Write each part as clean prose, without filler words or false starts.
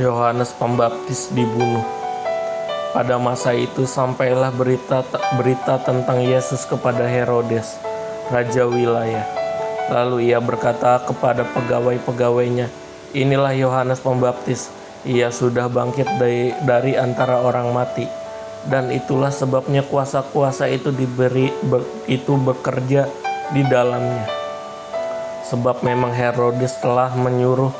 Yohanes Pembaptis dibunuh. Pada masa itu sampailah berita tentang Yesus kepada Herodes, raja wilayah. Lalu ia berkata kepada pegawai-pegawainya, "Inilah Yohanes Pembaptis, ia sudah bangkit dari antara orang mati. Dan itulah sebabnya kuasa-kuasa itu bekerja di dalamnya." Sebab memang Herodes telah menyuruh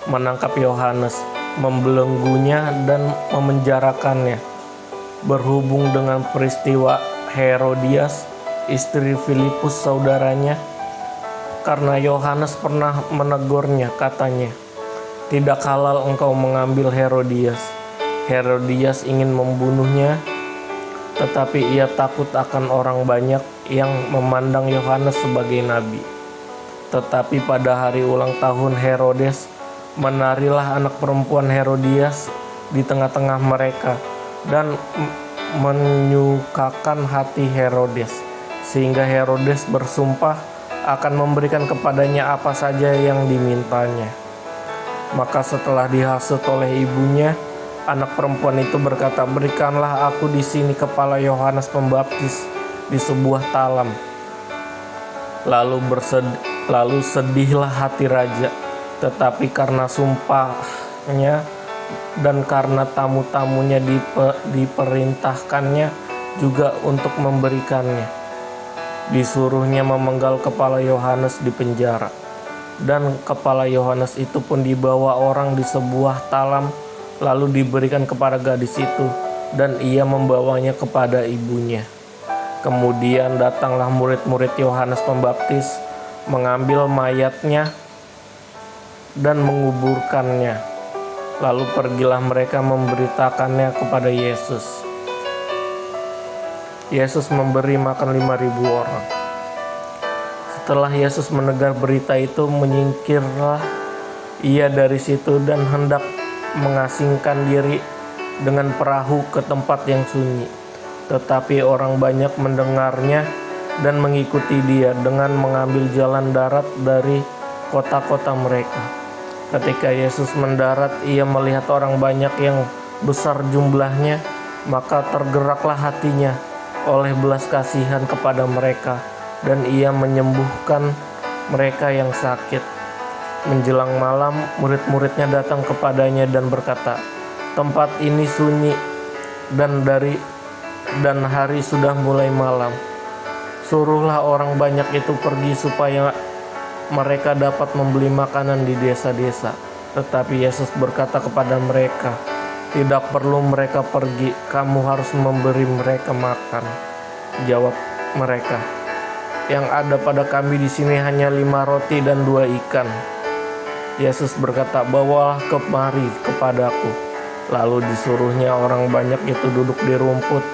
menangkap Yohanes, membelenggunya dan memenjarakannya. Berhubung dengan peristiwa Herodias, istri Filipus saudaranya, karena Yohanes pernah menegurnya, katanya, "Tidak halal engkau mengambil Herodias." Herodias ingin membunuhnya, tetapi ia takut akan orang banyak yang memandang Yohanes sebagai nabi. Tetapi pada hari ulang tahun Herodes, menarilah anak perempuan Herodias di tengah-tengah mereka dan menyukakan hati Herodes, sehingga Herodes bersumpah akan memberikan kepadanya apa saja yang dimintanya. Maka setelah dihasut oleh ibunya, anak perempuan itu berkata, "Berikanlah aku di sini kepala Yohanes Pembaptis di sebuah talam." Lalu sedihlah hati raja, tetapi karena sumpahnya dan karena tamu-tamunya diperintahkannya juga untuk memberikannya, disuruhnya memenggal kepala Yohanes di penjara. Dan kepala Yohanes itu pun dibawa orang di sebuah talam, lalu diberikan kepada gadis itu, dan ia membawanya kepada ibunya. Kemudian datanglah murid-murid Yohanes Pembaptis, mengambil mayatnya dan menguburkannya. Lalu pergilah mereka memberitakannya kepada Yesus. Yesus memberi makan 5.000 orang. Setelah Yesus mendengar berita itu, menyingkirlah ia dari situ dan hendak mengasingkan diri dengan perahu ke tempat yang sunyi. Tetapi orang banyak mendengarnya dan mengikuti dia dengan mengambil jalan darat dari kota-kota mereka. Ketika Yesus mendarat, ia melihat orang banyak yang besar jumlahnya, maka tergeraklah hatinya oleh belas kasihan kepada mereka, dan ia menyembuhkan mereka yang sakit. Menjelang malam, murid-muridnya datang kepadanya dan berkata, "Tempat ini sunyi dan hari sudah mulai malam. Suruhlah orang banyak itu pergi supaya mereka dapat membeli makanan di desa-desa." Tetapi Yesus berkata kepada mereka, "Tidak perlu mereka pergi, kamu harus memberi mereka makan." Jawab mereka, "Yang ada pada kami di sini hanya 5 roti dan 2 ikan." Yesus berkata, "Bawalah kemari kepadaku." Lalu disuruhnya orang banyak itu duduk di rumput,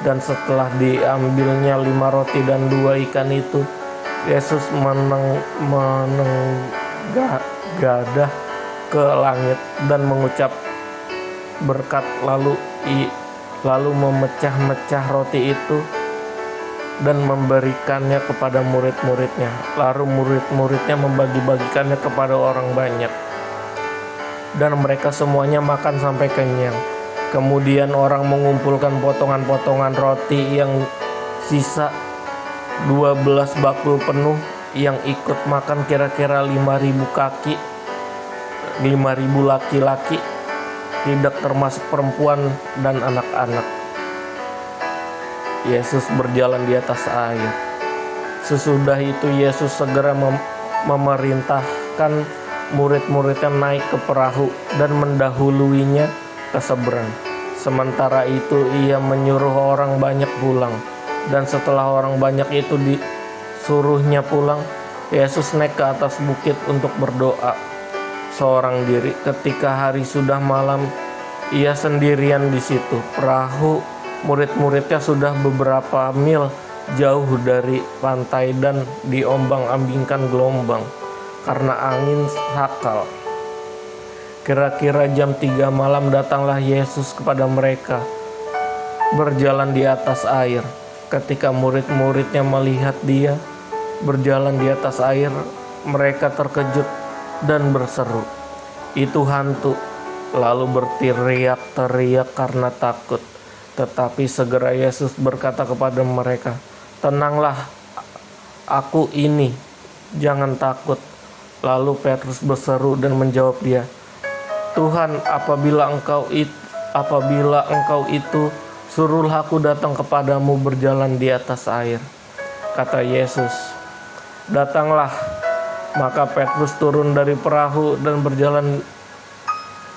dan setelah diambilnya 5 roti dan 2 ikan itu, Yesus menenggadah ke langit dan mengucap berkat, lalu memecah-mecah roti itu dan memberikannya kepada murid-muridnya. Lalu murid-muridnya membagi-bagikannya kepada orang banyak, dan mereka semuanya makan sampai kenyang. Kemudian orang mengumpulkan potongan-potongan roti yang sisa 12 bakul penuh, yang ikut makan kira-kira 5.000 laki-laki, tidak termasuk perempuan dan anak-anak. Yesus berjalan di atas air. Sesudah itu Yesus segera memerintahkan murid-muridnya naik ke perahu dan mendahuluinya ke seberang. Sementara itu ia menyuruh orang banyak pulang. Dan setelah orang banyak itu disuruhnya pulang, Yesus naik ke atas bukit untuk berdoa seorang diri. Ketika hari sudah malam, ia sendirian di situ. Perahu murid-muridnya sudah beberapa mil jauh dari pantai dan diombang-ambingkan gelombang karena angin sakal. Kira-kira jam 3 malam datanglah Yesus kepada mereka, berjalan di atas air. Ketika murid-muridnya melihat dia berjalan di atas air, mereka terkejut dan berseru, "Itu hantu." lalu berteriak-teriak karena takut. Tetapi segera Yesus berkata kepada mereka, "Tenanglah, aku ini, jangan takut." Lalu Petrus berseru dan menjawab dia, "Tuhan, apabila engkau itu, suruhlah aku datang kepadamu berjalan di atas air." Kata Yesus, "Datanglah." Maka Petrus turun dari perahu dan berjalan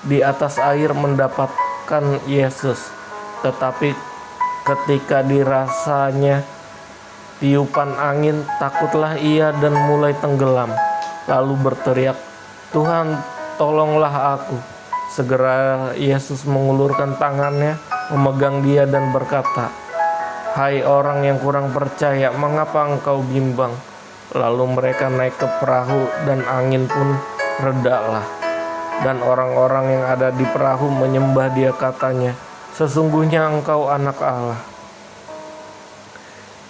di atas air mendapatkan Yesus. Tetapi ketika dirasanya tiupan angin, takutlah ia dan mulai tenggelam. Lalu berteriak, "Tuhan, tolonglah aku." Segera Yesus mengulurkan tangannya, memegang dia dan berkata, "Hai orang yang kurang percaya, mengapa engkau bimbang?" Lalu mereka naik ke perahu dan angin pun redalah. Dan orang-orang yang ada di perahu menyembah dia, katanya, "Sesungguhnya engkau anak Allah."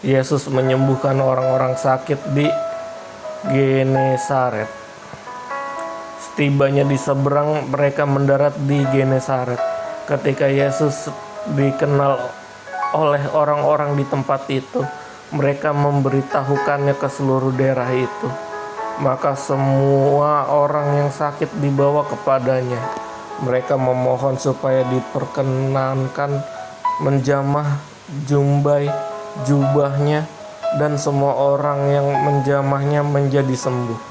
Yesus menyembuhkan orang-orang sakit di Genesaret. Setibanya di seberang, mereka mendarat di Genesaret. Ketika Yesus dikenal oleh orang-orang di tempat itu, mereka memberitahukannya ke seluruh daerah itu. Maka semua orang yang sakit dibawa kepadanya. Mereka memohon supaya diperkenankan menjamah jubahnya, dan semua orang yang menjamahnya menjadi sembuh.